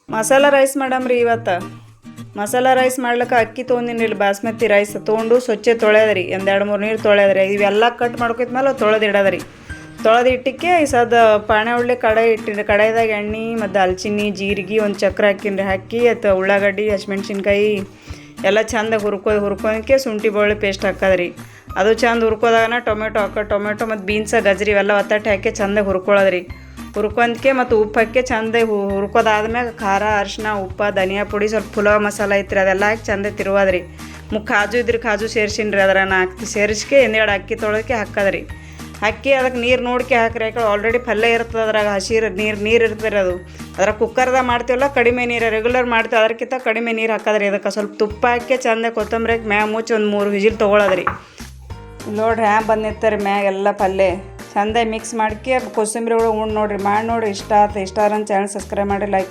Masala rice ಮಾಡಮ್ರಿ ಇವತ್ತು. Masala rice ಮಾಡ್ಲಿಕ್ಕೆ ಅಕ್ಕಿ ತೊಗೊಂಡಿನಿ ಇಲ್ಲಿ ಬಾಸ್ಮತಿ ರೈಸ್ ತೊಗೊಂಡು ಸ್ವಚ್ಛ ತೊಳೆದ್ರಿ ಒಂದು 2-3 ನೀರು ತೊಳೆದ್ರಿ. ಇವೆಲ್ಲ ಕಟ್ ಮಾಡ್ಕೊತ್ಮೇಲೆ ತೊಳೆದು ಇಡೋದ್ರಿ. ತೊಳೆದು ಇಟ್ಟಿಕ್ಕೆ ಈ ಸದ ಪಾಣೆ ಉಳ್ಳಿ ಕಡಾಯಿ ಇಟ್ಟಿರಿ. ಕಡಾಯಿದಾಗ ಎಣ್ಣೆ ಮತ್ತು ದಾಲ್ಚಿನ್ನಿ ಜೀರಿಗೆ ಒಂದು ಚಕ್ರ ಹಾಕಿನ್ರಿ. ಹಾಕಿ ಅಥವಾ ಉಳ್ಳಾಗಡ್ಡಿ ಹಸಿಮೆಣ್ಸಿನ್ಕಾಯಿ ಎಲ್ಲ ಚಂದ ಹುರ್ಕೊಳಕ್ಕೆ ಶುಂಠಿ ಬೆಳ್ಳುಳ್ಳಿ ಪೇಸ್ಟ್ ಹಾಕೋದ್ರಿ. ಅದು ಚಂದ ಹುರ್ಕೋದಾಗನ ಟೊಮೆಟೊ ಟೊಮೆಟೊ ಮತ್ತು ಬೀನ್ಸ ಗಜ್ರಿ ಇವೆಲ್ಲ ಒತ್ತಟ್ಟಿ ಹಾಕಿ ಚಂದಾಗಿ ಹುರ್ಕೊಳ್ಳೋದ್ರಿ. ಹುರ್ಕೊಂಡ್ಕೆ ಮತ್ತು ಉಪ್ಪು ಹಾಕಿ ಚಂದ ಹುರ್ಕೋದಾದ್ಮ್ಯಾಗ ಖಾರ ಅರಿಶಿನ ಉಪ್ಪು ಧನಿಯಾ ಪುಡಿ ಸ್ವಲ್ಪ ಪುಲಾವ್ ಮಸಾಲ ಐತ್ರಿ ಅದೆಲ್ಲ ಹಾಕಿ ಚಂದ ತಿರುವಾದ್ರಿ. ಕಾಜು ಇದ್ರಿ ಕಾಜು ಸೇರ್ಸಿನ್ರಿ. ಅದರ ಹಾಕಿ ಸೇರಿಸ್ಕೆ ಹಿಂದೆರಡು ಅಕ್ಕಿ ತೊಳೋಕೆ ಹಾಕೋದ್ರಿ. ಹಾಕಿ ಅದಕ್ಕೆ ನೀರು ನೋಡ್ಕೆ ಹಾಕ್ರಿ. ಯಾಕಂದ್ರೆ ಆಲ್ರೆಡಿ ಪಲ್ಯ ಇರ್ತದೆ ಅದ್ರಾಗ ಹಸಿ ನೀರು ಇರ್ತದೆ. ಅದು ಅದ್ರಾಗ ಕುಕ್ಕರ್ದಾಗ ಮಾಡ್ತೀವಲ್ಲ ಕಡಿಮೆ ನೀರು ರೆಗ್ಯುಲರ್ ಮಾಡ್ತೀವಿ ಅದಕ್ಕಿಂತ ಕಡಿಮೆ ನೀರು ಹಾಕೋದ್ರಿ. ಅದಕ್ಕೆ ಸ್ವಲ್ಪ ತುಪ್ಪ ಹಾಕಿ ಚಂದ ಕೊತ್ತಂಬರಿ ಹಾಕಿ ಮ್ಯಾಗ ಮುಚ್ಚಿ ಒಂದು 3 ವಿಜಿಲ್ ತೊಗೊಳೋದ್ರಿ. ನೋಡ್ರಿ ಹ್ಯಾಂಗ ಬಂದಿರ್ತಾರೆ ಮ್ಯಾಗ ಎಲ್ಲ ಪಲ್ಯ ಚಂದ ಮಿಕ್ಸ್ ಮಾಡ್ಕೆ ಕೊತ್ತಂಬರಿ ಒಳಗೆ ಉಂಡು ನೋಡ್ರಿ ಮಾಡಿ ನೋಡ್ರಿ. ಇಷ್ಟ ಆಯ್ತು. ಇಷ್ಟ ಆದ್ರೆ ಚಾನಲ್ ಸಬ್ಸ್ಕ್ರೈಬ್ ಮಾಡಿ ಲೈಕ್